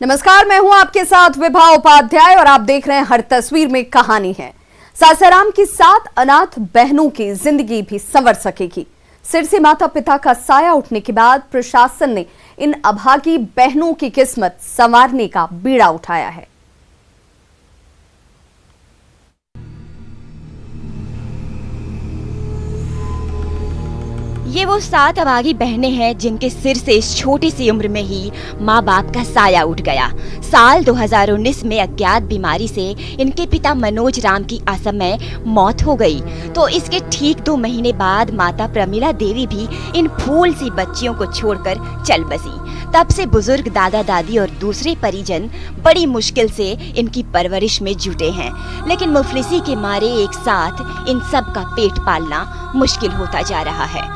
नमस्कार, मैं हूं आपके साथ विभा उपाध्याय और आप देख रहे हैं हर तस्वीर में कहानी है। सासाराम की 7 अनाथ बहनों की जिंदगी भी संवर सकेगी। सिर से माता पिता का साया उठने के बाद प्रशासन ने इन अभागी बहनों की किस्मत संवारने का बीड़ा उठाया है। ये वो 7 अभागी बहनें हैं जिनके सिर से इस छोटी सी उम्र में ही माँ बाप का साया उठ गया। साल 2019 में अज्ञात बीमारी से इनके पिता मनोज राम की असमय मौत हो गई, तो इसके ठीक 2 महीने बाद माता प्रमिला देवी भी इन फूल सी बच्चियों को छोड़कर चल बसी। तब से बुजुर्ग दादा दादी और दूसरे परिजन बड़ी मुश्किल से इनकी परवरिश में जुटे हैं, लेकिन मुफलिसी के मारे एक साथ इन सब का पेट पालना मुश्किल होता जा रहा है।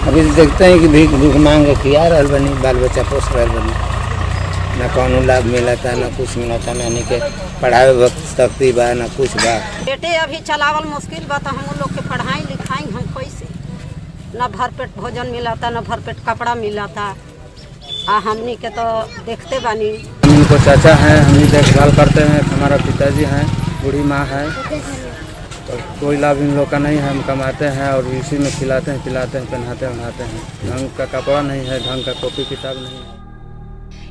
अभी देखते हैं कि भीख भूख मांग किया रहल बनी, बाल बच्चा पोस रहल बनी, न कौनो लाभ मिला था, न कुछ मिला था, न के पढ़ाई वक्त सख्ती बा, न कुछ बा। बेटे अभी चलावल मुश्किल बा, तो हम लोग के पढ़ाई लिखाई हम कैसे, न भरपेट भोजन मिला था, न भरपेट कपड़ा मिला था। हमनी के तो देखते बानी। इनको चाचा हैं, हम देखभाल करते हैं, हमारा पिताजी हैं, बूढ़ी माँ है, तो कोई लाभ इन लोग का नहीं है। हम कमाते हैं और इसी में खिलाते हैं, पिलाते हैं, पहनाते हैं, उड़ाते हैं। ढंग का कपड़ा नहीं है, ढंग का कॉपी किताब नहीं है।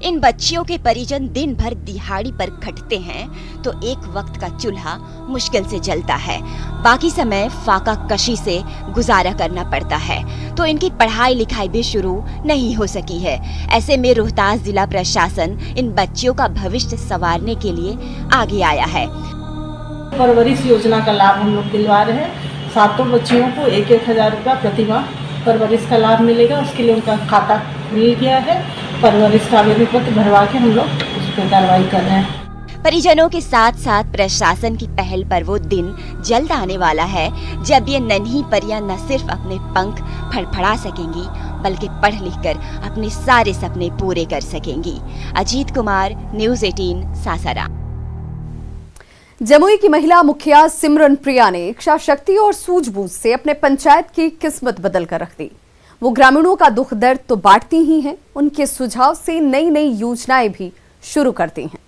इन बच्चियों के परिजन दिन भर दिहाड़ी पर खटते हैं तो एक वक्त का चूल्हा मुश्किल से जलता है, बाकी समय फाका कशी से गुजारा करना पड़ता है, तो इनकी पढ़ाई लिखाई भी शुरू नहीं हो सकी है। ऐसे में रोहतास जिला प्रशासन इन बच्चियों का भविष्य संवारने के लिए आगे आया है। परवरिश योजना का लाभ हम लोग दिलवा रहे हैं। 7 बच्चियों को 1-1 हज़ार रुपया प्रति माह परवरिश का लाभ मिलेगा। उसके लिए उनका खाता खुल गया है। परवरिश का आवेदन पत्र भरवा के हम लोग उस पर कार्रवाई कर रहे हैं। परिजनों के साथ साथ प्रशासन की पहल पर वो दिन जल्द आने वाला है जब ये नन्ही परियां न सिर्फ अपने पंख फड़फड़ा सकेंगी बल्कि पढ़ लिख कर अपने सारे सपने पूरे कर सकेंगी। अजीत कुमार, न्यूज़ 18, सासाराम। जमुई की महिला मुखिया सिमरन प्रिया ने इच्छा शक्ति और सूझबूझ से अपने पंचायत की किस्मत बदल कर रख दी। वो ग्रामीणों का दुख दर्द तो बांटती ही हैं, उनके सुझाव से नई नई योजनाएं भी शुरू करती हैं।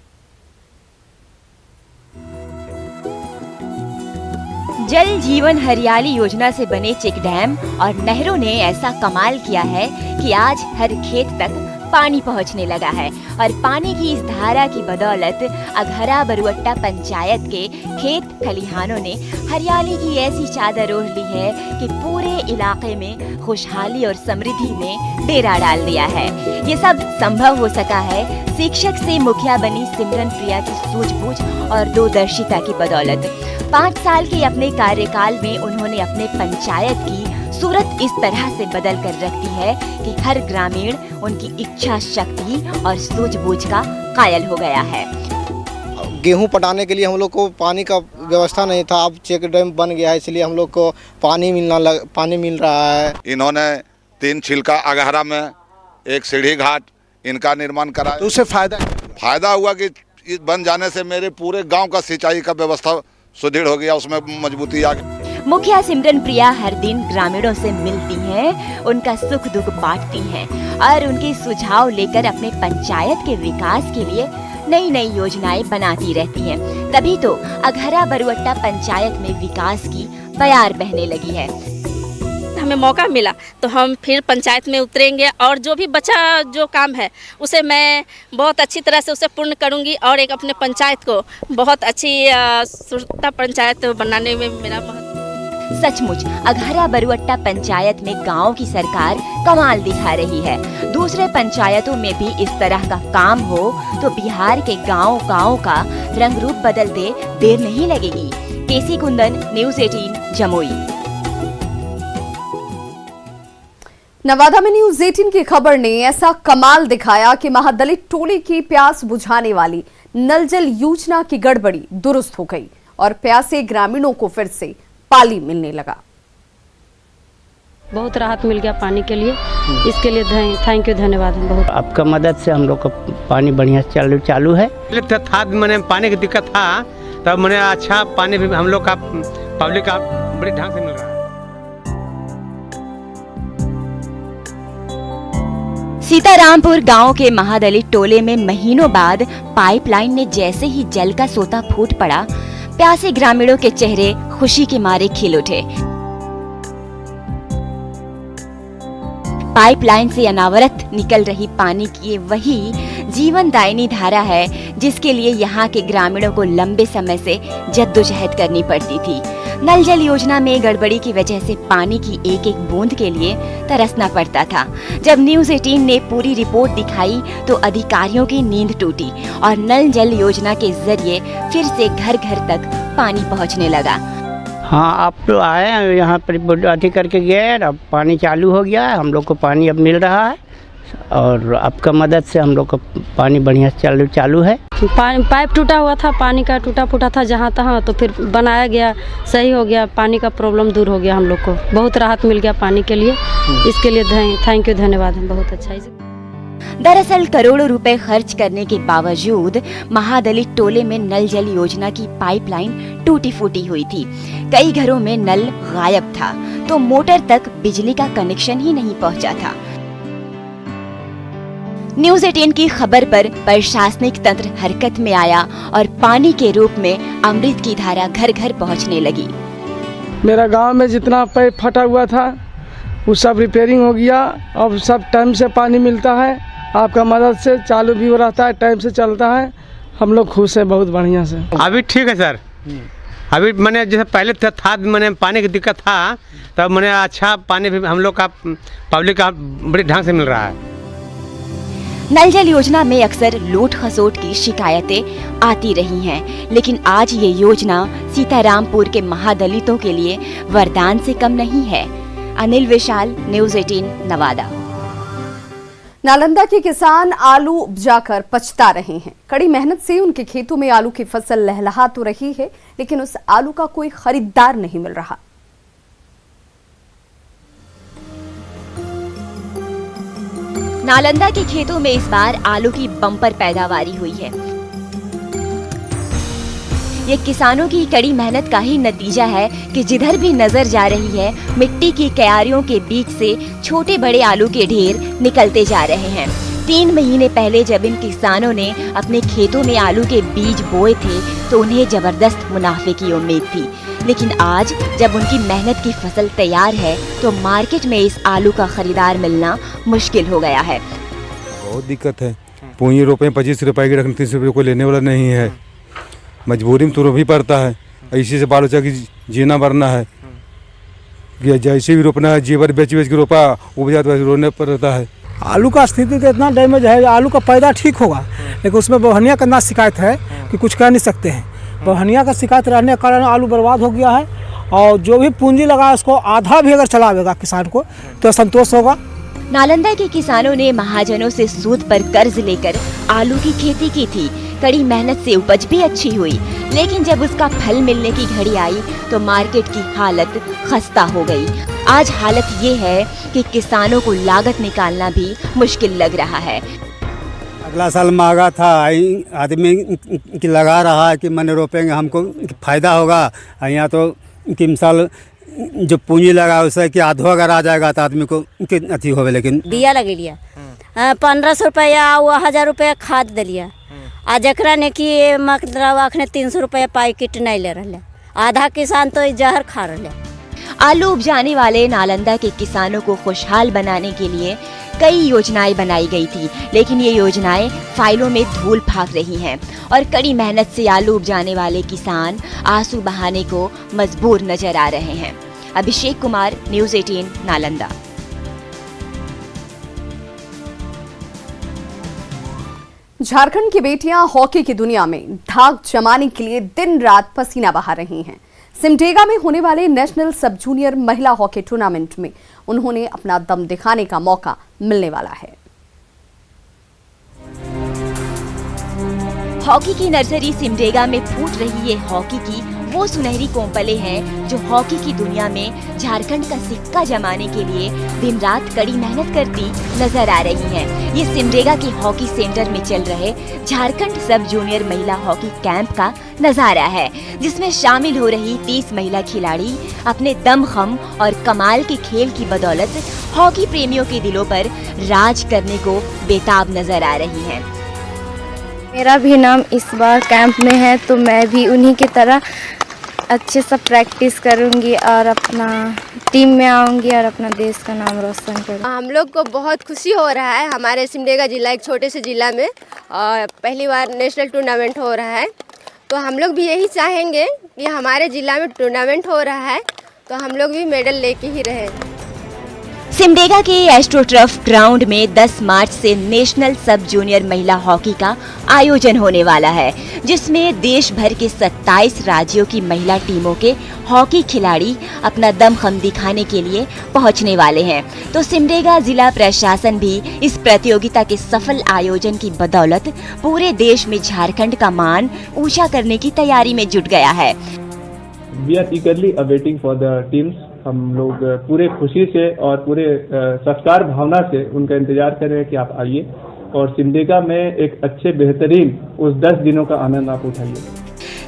जल जीवन हरियाली योजना से बने चेक डैम और नहरों ने ऐसा कमाल किया है कि आज हर खेत तक पानी पहुंचने लगा है और पानी की इस धारा की बदौलत अघरा बरुअट्टा पंचायत के खेत खलिहानों ने हरियाली की ऐसी चादर ओढ़ ली है कि पूरे इलाके में खुशहाली और समृद्धि ने डेरा डाल दिया है। ये सब संभव हो सका है शिक्षक से मुखिया बनी सिमरन प्रिया की सूझबूझ और दूरदर्शिता की बदौलत। 5 साल के अपने कार्यकाल में उन्होंने अपने पंचायत की सूरत इस तरह से बदल कर रख दी है कि हर ग्रामीण उनकी इच्छा शक्ति और सूझबूझ का कायल हो गया है। गेहूं पटाने के लिए हम लोग को पानी का व्यवस्था नहीं था, अब चेक डैम बन गया है, इसलिए हम लोग को पानी मिल रहा है। इन्होंने 3 छिलका अगहरा में, 1 सीढ़ी घाट इनका निर्माण करा, तो उससे फायदा हुआ कि इस बन जाने से मेरे पूरे गांव का सिंचाई का व्यवस्था सुदृढ़ हो गया, उसमें मजबूती आ गई। मुखिया सिमरन प्रिया हर दिन ग्रामीणों से मिलती हैं, उनका सुख दुख बांटती हैं और उनके सुझाव लेकर अपने पंचायत के विकास के लिए नई नई योजनाएं बनाती रहती हैं। तभी तो अघरा बरुअट्टा पंचायत में विकास की बयार बहने लगी है। हमें मौका मिला तो हम फिर पंचायत में उतरेंगे और जो भी बचा जो काम है उसे मैं बहुत अच्छी तरह से उसे पूर्ण करूंगी और एक अपने पंचायत को बहुत अच्छी सुरक्षा पंचायत बनाने में मेरा सचमुच अघरा बरुअट्टा पंचायत में गांव की सरकार कमाल दिखा रही है। दूसरे पंचायतों में भी इस तरह का काम हो तो बिहार के गांव का रंग रूप बदलते देर नहीं लगेगी। केसी कुंदन, न्यूज़ 18, जमुई। नवादा में न्यूज़ 18 की खबर ने ऐसा कमाल दिखाया कि महादलित टोली की प्यास बुझाने वाली नल जल योजना की गड़बड़ी दुरुस्त हो गई और प्यासे ग्रामीणों को फिर से पानी मिलने लगा। बहुत राहत मिल गया पानी के लिए, इसके लिए थैंक यू, धन्यवाद। बहुत आपका मदद से हम लोग का पानी बढ़िया चालू है। था मैंने पानी की दिक्कत था, तब मैंने अच्छा पानी भी हम लोग का पब्लिक का बड़ी ढंग से मिल रहा है। सीतारामपुर गांव के महादलित टोले में महीनों बाद पाइपलाइन ने जैसे ही जल का सोता फूट पड़ा, प्यासे ग्रामीणों के चेहरे खुशी के मारे खिल उठे। पाइपलाइन से अनावरत निकल रही पानी की वही जीवनदायिनी धारा है जिसके लिए यहाँ के ग्रामीणों को लंबे समय से जद्दोजहद करनी पड़ती थी। नल जल योजना में गड़बड़ी की वजह से पानी की एक एक बूंद के लिए तरसना पड़ता था। जब न्यूज़ 18 ने पूरी रिपोर्ट दिखाई तो अधिकारियों की नींद टूटी और नल जल योजना के जरिए फिर से घर घर तक पानी पहुंचने लगा। हाँ, आप तो आए यहाँ पर अति करके गए, अब पानी चालू हो गया है, हम लोग को पानी अब मिल रहा है और आपका मदद से हम लोग को पानी बढ़िया चालू है। पाइप टूटा हुआ था, पानी का टूटा फूटा था जहाँ तहाँ, तो फिर बनाया गया, सही हो गया, पानी का प्रॉब्लम दूर हो गया, हम लोग को बहुत राहत मिल गया पानी के लिए। इसके लिए थैंक यू, धन्यवाद, हम बहुत अच्छा है। दरअसल करोड़ों रुपए खर्च करने के बावजूद महादलित टोले में नल जल योजना की पाइपलाइन टूटी फूटी हुई थी। कई घरों में नल गायब था तो मोटर तक बिजली का कनेक्शन ही नहीं पहुंचा था। न्यूज़ 18 की खबर पर प्रशासनिक तंत्र हरकत में आया और पानी के रूप में अमृत की धारा घर घर पहुंचने लगी। मेरा गांव में जितना पाइप फटा हुआ था वो सब रिपेयरिंग हो गया, अब सब टाइम से पानी मिलता है, आपका मदद से चालू भी हो रहता है, टाइम से चलता है, हम लोग खुश हैं बहुत बढ़िया से। अभी ठीक है सर, अभी मैंने जैसे पहले था मैंने पानी की दिक्कत था, तब मैंने अच्छा पानी भी हम लोग का पब्लिक का बड़े ढंग से मिल रहा है। नल जल योजना में अक्सर लूट खसोट की शिकायतें आती रही हैं, लेकिन आज ये योजना सीतारामपुर के महादलितों के लिए वरदान से कम नहीं है। अनिल विशाल, न्यूज़ 18 नवादा। नालंदा के किसान आलू उपजाकर पछता रहे हैं। कड़ी मेहनत से उनके खेतों में आलू की फसल लहलहा तो रही है, लेकिन उस आलू का कोई खरीदार नहीं मिल रहा। नालंदा के खेतों में इस बार आलू की बम्पर पैदावारी हुई है। ये किसानों की कड़ी मेहनत का ही नतीजा है कि जिधर भी नजर जा रही है मिट्टी की क्यारियों के बीच से छोटे बड़े आलू के ढेर निकलते जा रहे हैं। 3 महीने पहले जब इन किसानों ने अपने खेतों में आलू के बीज बोए थे तो उन्हें जबरदस्त मुनाफे की उम्मीद थी, लेकिन आज जब उनकी मेहनत की फसल तैयार है तो मार्केट में इस आलू का खरीदार मिलना मुश्किल हो गया है। बहुत दिक्कत है, पूंजी रुपये 25 रुपए की रकम 30 रुपये को लेने वाला नहीं है, मजबूरी में तो भी पड़ता है, इसी से बाल बच्चा की जीना मरना है, जैसे भी रोपना है जेवर बेच के रोपा उपजा तो रोने पर रहता है। आलू का स्थिति तो इतना डैमेज है, आलू का पैदा ठीक होगा लेकिन उसमें बहनिया का ना शिकायत है कि कुछ कह नहीं सकते हैं। बहनिया का शिकायत रहने के कारण आलू बर्बाद हो गया है और जो भी पूंजी लगा उसको आधा भी अगर चलावेगा किसान को तो संतोष होगा। नालंदा के किसानों ने महाजनों से सूद पर कर्ज लेकर आलू की खेती की थी। कड़ी मेहनत से उपज भी अच्छी हुई, लेकिन जब उसका फल मिलने की घड़ी आई तो मार्केट की हालत खस्ता हो गई। आज हालत ये है कि किसानों को लागत निकालना भी मुश्किल लग रहा है। अगला साल महंगा था, आदमी लगा रहा है कि मैंने रोपेंगे हमको फायदा होगा, यहाँ तो किम साल जो पूंजी लगा उससे कि आधो अगर आ जाएगा तो आदमी को अथी होवे। लेकिन दिया लगे लिया 1500 रुपया, वो 1000 रुपया खाद दिलिया, आ जकरा ने कि मतलब अखने 300 रुपया पैकेट नहीं ले रहे, आधा किसान तो जहर खा रहे। आलू उपजाने वाले नालंदा के किसानों को खुशहाल बनाने के लिए कई योजनाएं बनाई गई थी, लेकिन ये योजनाएं फाइलों में धूल फाक रही हैं और कड़ी मेहनत से आलू उपजाने वाले किसान आंसू बहाने को मजबूर नजर आ रहे हैं। अभिषेक कुमार, न्यूज़ 18 नालंदा। झारखंड की बेटियां हॉकी की दुनिया में धाक जमाने के लिए दिन रात पसीना बहा रही हैं। सिमडेगा में होने वाले नेशनल सब जूनियर महिला हॉकी टूर्नामेंट में उन्होंने अपना दम दिखाने का मौका मिलने वाला है। हॉकी की नर्सरी सिमडेगा में फूट रही है हॉकी की वो सुनहरी कोंपले हैं जो हॉकी की दुनिया में झारखंड का सिक्का जमाने के लिए दिन रात कड़ी मेहनत करती नजर आ रही हैं। ये सिमडेगा के हॉकी सेंटर में चल रहे झारखंड सब जूनियर महिला हॉकी कैंप का नजारा है, जिसमें शामिल हो रही 30 महिला खिलाड़ी अपने दमखम और कमाल के खेल की बदौलत हॉकी प्रेमियों के दिलों पर राज करने को बेताब नजर आ रही हैं। मेरा भी नाम इस बार कैंप में है, तो मैं भी उन्हीं की तरह अच्छे से प्रैक्टिस करूंगी और अपना टीम में आऊंगी और अपना देश का नाम रोशन करूंगी। हम लोग को बहुत खुशी हो रहा है, हमारे सिमडेगा जिला एक छोटे से ज़िला में और पहली बार नेशनल टूर्नामेंट हो रहा है, तो हम लोग भी यही चाहेंगे कि हमारे ज़िला में टूर्नामेंट हो रहा है तो हम लोग भी मेडल लेके ही रहें। सिमडेगा के एस्ट्रोटर्फ ग्राउंड में 10 मार्च से नेशनल सब जूनियर महिला हॉकी का आयोजन होने वाला है, जिसमें देश भर के 27 राज्यों की महिला टीमों के हॉकी खिलाड़ी अपना दमखम दिखाने के लिए पहुंचने वाले हैं। तो सिमडेगा जिला प्रशासन भी इस प्रतियोगिता के सफल आयोजन की बदौलत पूरे देश में झारखंड का मान ऊंचा करने की तैयारी में जुट गया है। We are eagerly awaiting for the teams। हम लोग पूरे खुशी से और पूरे सत्कार भावना से उनका इंतजार कर रहे हैं कि आप आइए और सिमडेगा में एक अच्छे बेहतरीन उस 10 दिनों का आनंद आप उठाइए।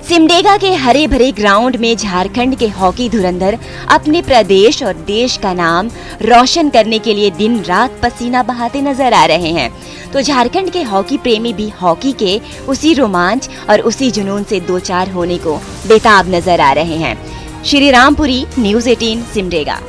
सिमडेगा के हरे भरे ग्राउंड में झारखंड के हॉकी धुरंधर अपने प्रदेश और देश का नाम रोशन करने के लिए दिन रात पसीना बहाते नजर आ रहे हैं। तो झारखंड के हॉकी प्रेमी भी हॉकी के उसी रोमांच और उसी जुनून से दो चार होने को बेताब नजर आ रहे हैं। श्री रामपुरी, न्यूज़ 18 सिमडेगा।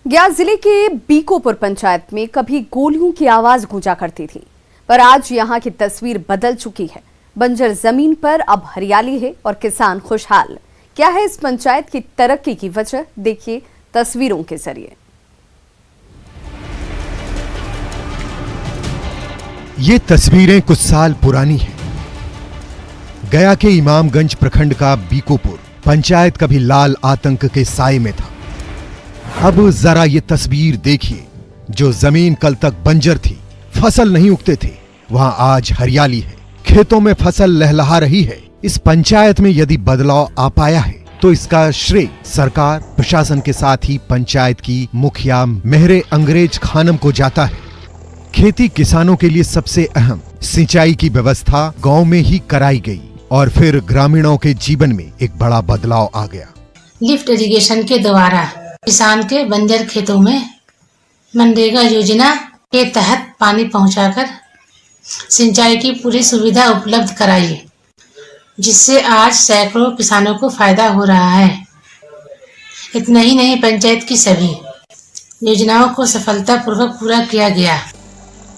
गया जिले के बीकोपुर पंचायत में कभी गोलियों की आवाज गूंजा करती थी, पर आज यहां की तस्वीर बदल चुकी है। बंजर जमीन पर अब हरियाली है और किसान खुशहाल। क्या है इस पंचायत की तरक्की की वजह, देखिए तस्वीरों के जरिए। ये तस्वीरें कुछ साल पुरानी हैं। गया के इमामगंज प्रखंड का बीकोपुर पंचायत कभी लाल आतंक के साए में था। अब जरा ये तस्वीर देखिए, जो जमीन कल तक बंजर थी, फसल नहीं उगते थे, वहां आज हरियाली है, खेतों में फसल लहलहा रही है। इस पंचायत में यदि बदलाव आ पाया है तो इसका श्रेय सरकार, प्रशासन के साथ ही पंचायत की मुखिया मेहरे अंग्रेज खानम को जाता है। खेती किसानों के लिए सबसे अहम सिंचाई की व्यवस्था गांव में ही कराई गई और फिर ग्रामीणों के जीवन में एक बड़ा बदलाव आ गया। लिफ्ट इरिगेशन के द्वारा किसान के बंजर खेतों में मनरेगा योजना के तहत पानी पहुंचाकर सिंचाई की पूरी सुविधा उपलब्ध कराई, जिससे आज सैकड़ों किसानों को फायदा हो रहा है। इतना ही नहीं, पंचायत की सभी योजनाओं को सफलतापूर्वक पूरा किया गया।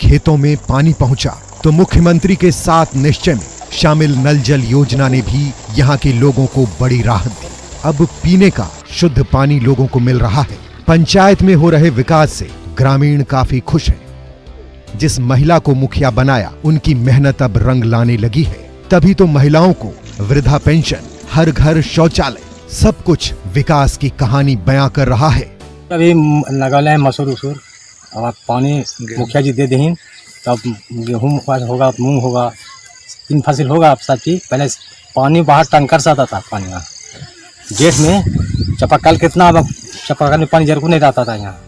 खेतों में पानी पहुंचा तो मुख्यमंत्री के साथ निश्चय में शामिल नल जल योजना ने भी यहां के लोगों को बड़ी राहत दी। अब पीने का शुद्ध पानी लोगों को मिल रहा है। पंचायत में हो रहे विकास से ग्रामीण काफी खुश हैं। जिस महिला को मुखिया बनाया, उनकी मेहनत अब रंग लाने लगी है। तभी तो महिलाओं को वृद्धा पेंशन, हर घर शौचालय, सब कुछ विकास की कहानी बयां कर रहा है। अभी लगा है मसूर उसूर, अब पानी मुखिया जी दे दें तब गेहूँ होगा, मूंग होगा, 3 फसल होगा। अब सब चीज पहले पानी बाहर टंकर से आता था, पानी का गेट में चापाकल कितना, अब चापाकल में पानी जरूर नहीं रहता था यहाँ।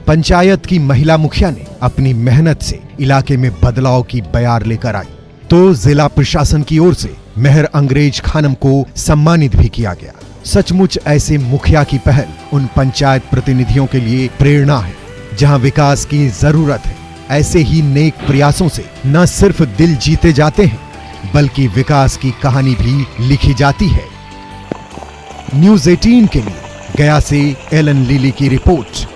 पंचायत की महिला मुखिया ने अपनी मेहनत से इलाके में बदलाव की बयार लेकर आई, तो जिला प्रशासन की ओर से मेहर अंग्रेज खानम को सम्मानित भी किया गया। सचमुच ऐसे मुखिया की पहल उन पंचायत प्रतिनिधियों के लिए प्रेरणा है जहां विकास की जरूरत है। ऐसे ही नेक प्रयासों से न सिर्फ दिल जीते जाते हैं, बल्कि विकास की कहानी भी लिखी जाती है। न्यूज़ 18 के लिए गया से एलन लीली की रिपोर्ट।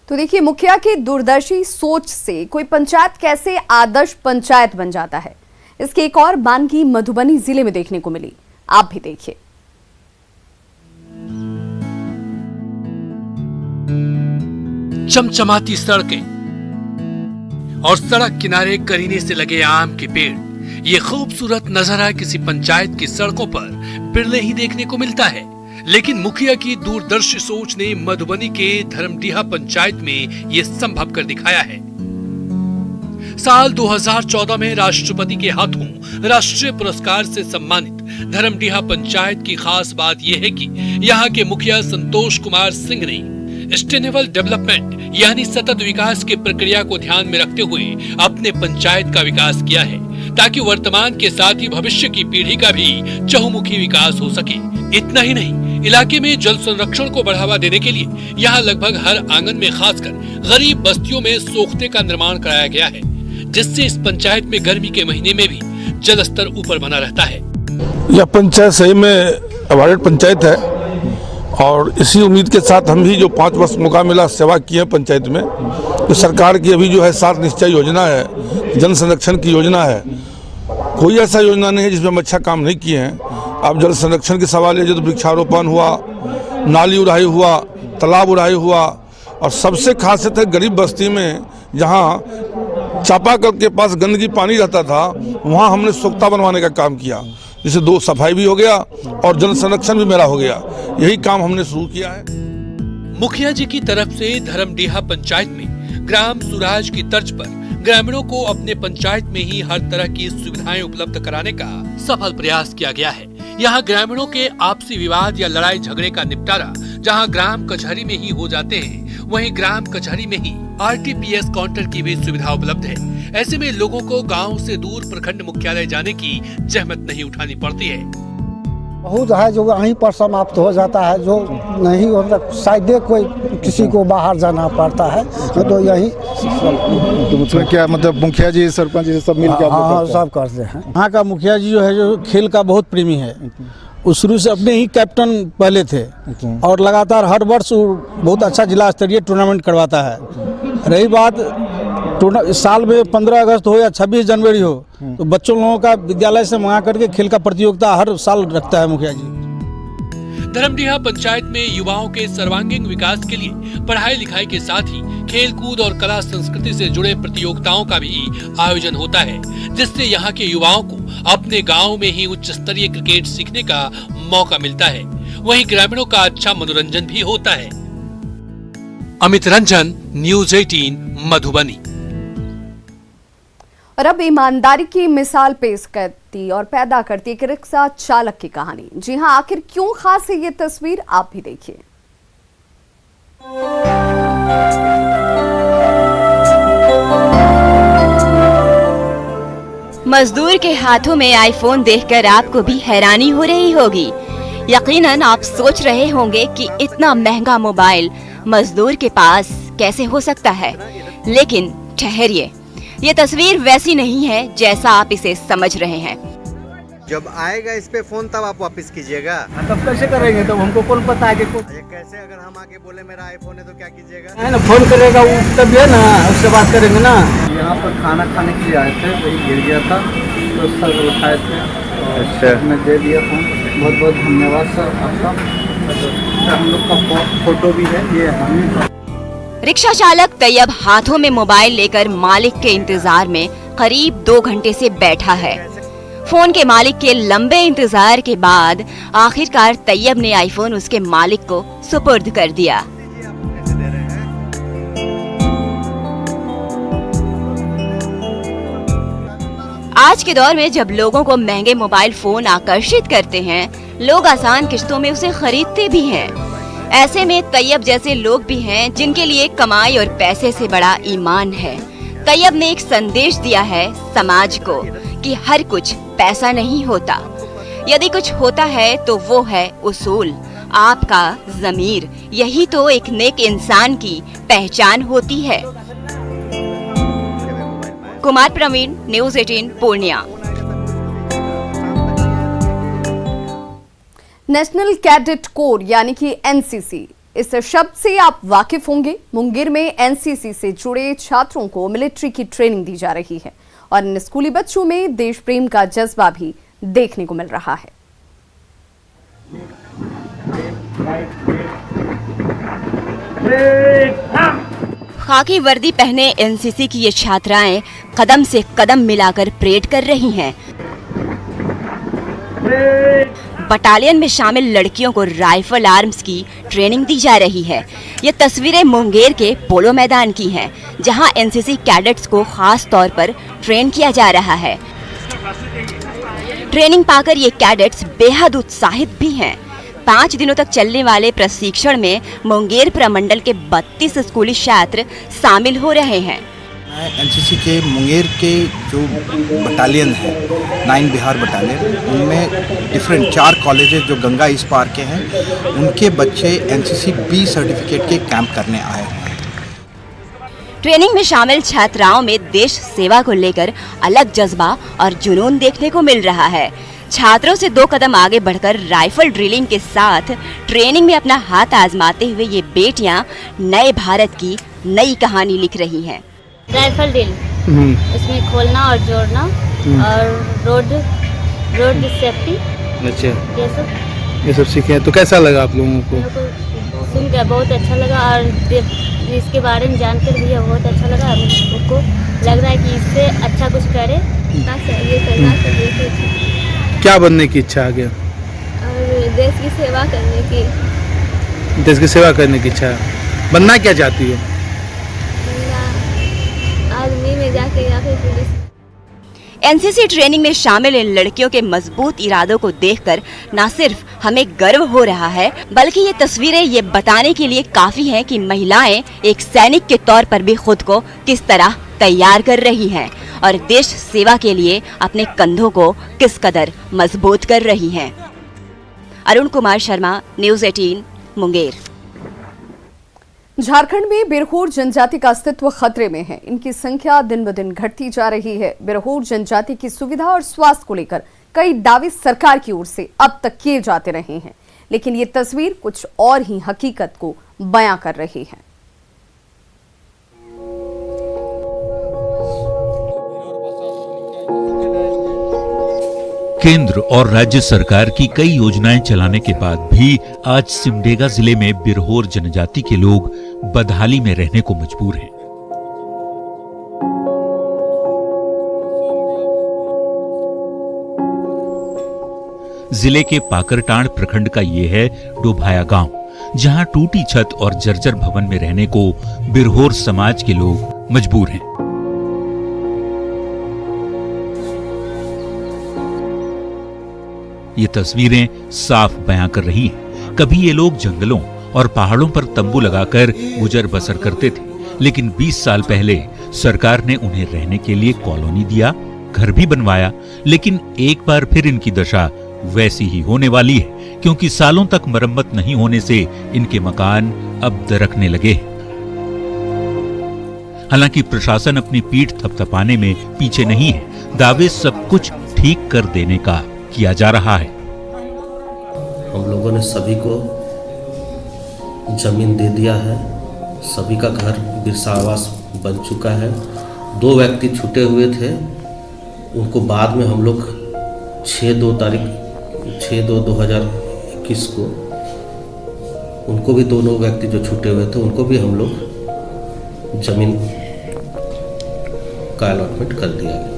तो देखिए, मुखिया की दूरदर्शी सोच से कोई पंचायत कैसे आदर्श पंचायत बन जाता है, इसकी एक और बानगी मधुबनी जिले में देखने को मिली। आप भी देखिए। चमचमाती सड़कें और सड़क किनारे करीने से लगे आम के पेड़, ये खूबसूरत नजारा किसी पंचायत की सड़कों पर बिरले ही देखने को मिलता है। लेकिन मुखिया की दूरदर्शी सोच ने मधुबनी के धर्मडीहा पंचायत में ये संभव कर दिखाया है। साल 2014 में राष्ट्रपति के हाथों राष्ट्रीय पुरस्कार से सम्मानित धरमडीहा पंचायत की खास बात यह है कि यहाँ के मुखिया संतोष कुमार सिंह ने सस्टेनेबल डेवलपमेंट यानी सतत विकास की प्रक्रिया को ध्यान में रखते हुए अपने पंचायत का विकास किया है, ताकि वर्तमान के साथ ही भविष्य की पीढ़ी का भी चहुमुखी विकास हो सके। इतना ही नहीं, इलाके में जल संरक्षण को बढ़ावा देने के लिए यहाँ लगभग हर आंगन में खासकर गरीब बस्तियों में सोख्ते का निर्माण कराया गया है, जिससे इस पंचायत में गर्मी के महीने में भी जल स्तर ऊपर बना रहता है। यह पंचायत सही में अवार्डेड पंचायत है और इसी उम्मीद के साथ हम भी जो 5 वर्ष मौका मिला सेवा की है पंचायत में, तो सरकार की अभी जो है 7 निश्चय योजना है, जल संरक्षण की योजना है। कोई ऐसा योजना नहीं है जिसमें हम अच्छा काम नहीं किए हैं। अब जल संरक्षण के सवाल है जो तो वृक्षारोपण हुआ, नाली उड़ाई हुआ, तालाब उड़ाई हुआ, और सबसे खासियत है गरीब बस्ती में जहाँ चापाकल के पास गंदगी पानी रहता था, वहाँ हमने सोख्ता बनवाने का काम किया, जिससे 2 सफाई भी हो गया और जल संरक्षण भी मेरा हो गया। यही काम हमने शुरू किया है। मुखिया जी की तरफ से धरमडीहा पंचायत में ग्राम सुराज की तर्ज पर ग्रामीणों को अपने पंचायत में ही हर तरह की सुविधाएं उपलब्ध कराने का सफल प्रयास किया गया है। यहाँ ग्रामीणों के आपसी विवाद या लड़ाई झगड़े का निपटारा जहाँ ग्राम कचहरी में ही हो जाते हैं, वहीं ग्राम कचहरी में ही RTPS काउंटर की भी सुविधा उपलब्ध है। ऐसे में लोगों को गांव से दूर प्रखंड मुख्यालय जाने की जहमत नहीं उठानी पड़ती है। बहुत है जो वहीं पर समाप्त हो जाता है, जो नहीं होता शायद कोई किसी को बाहर जाना पड़ता है, तो यही तो क्या मतलब मुखिया जी सरपंच जी सब मिल के सब करते हैं। यहाँ का मुखिया जी जो है जो खेल का बहुत प्रेमी है, वो शुरू से अपने ही कैप्टन पहले थे और लगातार हर वर्ष बहुत अच्छा जिला स्तरीय टूर्नामेंट करवाता है। रही बात साल में 15 अगस्त हो या 26 जनवरी हो, तो बच्चों लोगों का विद्यालय से मंगा करके खेल का प्रतियोगिता हर साल रखता है मुखिया जी। धरमडीहा पंचायत में युवाओं के सर्वांगीण विकास के लिए पढ़ाई लिखाई के साथ ही खेल कूद और कला संस्कृति से जुड़े प्रतियोगिताओं का भी आयोजन होता है, जिससे यहाँ के युवाओं को अपने गांव में ही उच्च स्तरीय क्रिकेट सीखने का मौका मिलता है। वहीं ग्रामीणों का अच्छा मनोरंजन भी होता है। अमित रंजन, न्यूज़ 18 मधुबनी। और अब ईमानदारी की मिसाल पेश करती और पैदा करती एक रिक्शा चालक की कहानी। जी हां, आखिर क्यों खास है ये तस्वीर, आप भी देखिए। मजदूर के हाथों में आईफोन देखकर आपको भी हैरानी हो रही होगी। यकीनन आप सोच रहे होंगे कि इतना महंगा मोबाइल मजदूर के पास कैसे हो सकता है, लेकिन ठहरिए, ये तस्वीर वैसी नहीं है जैसा आप इसे समझ रहे हैं। जब आएगा इस पे फोन तब आप वापस कीजिएगा। तब कैसे करेंगे, तब हमको कौन पता है कि कैसे अगर हम आके बोले मेरा आईफोन है तो क्या कीजिएगा? है ना, फोन करेगा वो तब है ना, उससे बात करेंगे ना। यहाँ पर खाना खाने के लिए आए थे, वही गिर गया था तो सर उठाए थे। अच्छा, मैं दे दिया फोन। बहुत बहुत धन्यवाद सर आपका। हम लोग का फोटो भी है, ये हमें। रिक्शा चालक तैयब हाथों में मोबाइल लेकर मालिक के इंतजार में करीब 2 घंटे से बैठा है। फोन के मालिक के लंबे इंतजार के बाद आखिरकार तैयब ने आईफोन उसके मालिक को सुपुर्द कर दिया। आज के दौर में जब लोगों को महंगे मोबाइल फोन आकर्षित करते हैं, लोग आसान किश्तों में उसे खरीदते भी हैं। ऐसे में तैयब जैसे लोग भी हैं जिनके लिए कमाई और पैसे से बड़ा ईमान है। तैयब ने एक संदेश दिया है समाज को कि हर कुछ पैसा नहीं होता, यदि कुछ होता है तो वो है उसूल, आपका ज़मीर। यही तो एक नेक इंसान की पहचान होती है। Kumar Praveen, news 18 Purnia. National cadet corps यानी कि एनसीसी, इस शब्द से आप वाकिफ होंगे। मुंगेर में एनसीसी से जुड़े छात्रों को मिलिट्री की ट्रेनिंग दी जा रही है और इन स्कूली बच्चों में देश प्रेम का जज्बा भी देखने को मिल रहा है। खाकी वर्दी पहने एनसीसी की ये छात्राएं कदम से कदम मिलाकर परेड कर रही हैं। बटालियन में शामिल लड़कियों को राइफल आर्म्स की ट्रेनिंग दी जा रही है। ये तस्वीरें मुंगेर के पोलो मैदान की हैं, जहां एनसीसी कैडेट्स को खास तौर पर ट्रेन किया जा रहा है। ट्रेनिंग पाकर ये कैडेट्स बेहद उत्साहित भी हैं। 5 दिनों तक चलने वाले प्रशिक्षण में मुंगेर प्रमंडल के 32 स्कूली छात्र शामिल हो रहे हैं। एनसीसी के मुंगेर के जो बटालियन है 9 बिहार बटालियन, उनमें डिफरेंट 4 कॉलेजेस जो गंगा इस पार के हैं, उनके बच्चे एनसीसी बी सर्टिफिकेट के कैंप करने आए हैं। ट्रेनिंग में शामिल छात्राओं में देश सेवा को लेकर अलग जज्बा और जुनून देखने को मिल रहा है। छात्रों से 2 कदम आगे बढ़कर राइफल ड्रिलिंग के साथ ट्रेनिंग में अपना हाथ आजमाते हुए ये बेटियां नए भारत की नई कहानी लिख रही हैं। राइफल ड्रिल, उसमें खोलना और जोड़ना और रोड सेफ्टी, अच्छा ये सब सीखे हैं। तो कैसा लगा आप लोगों को? सुनकर बहुत अच्छा लगा और इसके बारे में जानकर भी बहुत अच्छा लगा। हमको लग रहा है कि इससे अच्छा कुछ करे, करना चाहिए। क्या बनने की इच्छा आगे? और देश की सेवा करने की। देश की सेवा करने की इच्छा बनना क्या चाहती हो? आर्मी में जाके या फिर पुलिस। एनसीसी ट्रेनिंग में शामिल इन लड़कियों के मजबूत इरादों को देखकर न सिर्फ हमें गर्व हो रहा है, बल्कि ये तस्वीरें ये बताने के लिए काफी हैं कि महिलाएं एक सैनिक के तौर पर भी खुद को किस तरह तैयार कर रही हैं और देश सेवा के लिए अपने कंधों को किस कदर मजबूत कर रही हैं। अरुण कुमार शर्मा, न्यूज़ 18 मुंगेर। झारखंड में बिरहोर जनजाति का अस्तित्व खतरे में है। इनकी संख्या दिन ब दिन घटती जा रही है। बिरहोर जनजाति की सुविधा और स्वास्थ्य को लेकर कई दावे सरकार की ओर से अब तक किए जाते रहे हैं, लेकिन ये तस्वीर कुछ और ही हकीकत को बयां कर रही है। केंद्र और राज्य सरकार की कई योजनाएं चलाने के बाद भी आज सिमडेगा जिले में बिरहोर जनजाति के लोग बदहाली में रहने को मजबूर हैं। जिले के पाकरटांड प्रखंड का ये है डोभाया गांव, जहां टूटी छत और जर्जर भवन में रहने को बिरहोर समाज के लोग मजबूर हैं। ये तस्वीरें साफ बयां कर रही हैं। कभी ये लोग जंगलों और पहाड़ों पर तंबू लगाकर गुजर बसर करते थे, लेकिन 20 साल पहले सरकार ने उन्हें रहने के लिए कॉलोनी दिया, घर भी बनवाया, लेकिन एक बार फिर इनकी दशा वैसी ही होने वाली है, क्योंकि सालों तक मरम्मत नहीं होने से इनके मकान अब दरकने लगे हैं। हालांकि प्रशासन अपनी पीठ थपथपाने में पीछे नहीं है। दावे सब कुछ ठीक कर देने का किया जा रहा है। हम लोगों ने सभी को जमीन दे दिया है, सभी का घर बिरसा आवास बन चुका है। 2 व्यक्ति छूटे हुए थे, उनको बाद में हम लोग 6/2/2021 को उनको भी 2 व्यक्ति जो छूटे हुए थे उनको भी हम लोग जमीन का अलॉटमेंट कर दिया गया।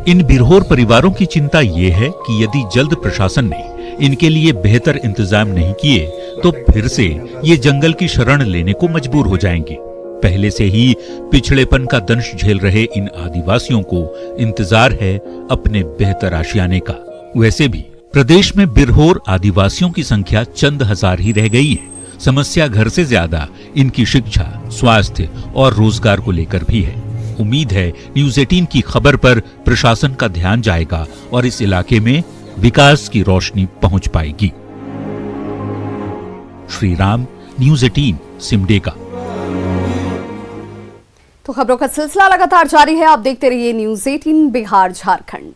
इन बिरहोर परिवारों की चिंता ये है कि यदि जल्द प्रशासन ने इनके लिए बेहतर इंतजाम नहीं किए तो फिर से ये जंगल की शरण लेने को मजबूर हो जाएंगे। पहले से ही पिछड़ेपन का दंश झेल रहे इन आदिवासियों को इंतजार है अपने बेहतर आशियाने का। वैसे भी प्रदेश में बिरहोर आदिवासियों की संख्या चंद हजार ही रह गई है। समस्या घर से ज्यादा इनकी शिक्षा, स्वास्थ्य और रोजगार को लेकर भी है। उम्मीद है न्यूज़ 18 की खबर पर प्रशासन का ध्यान जाएगा और इस इलाके में विकास की रोशनी पहुंच पाएगी। श्री राम, न्यूज़ 18 सिमडेगा। तो खबरों का सिलसिला लगातार जारी है। आप देखते रहिए न्यूज़ 18 बिहार झारखंड।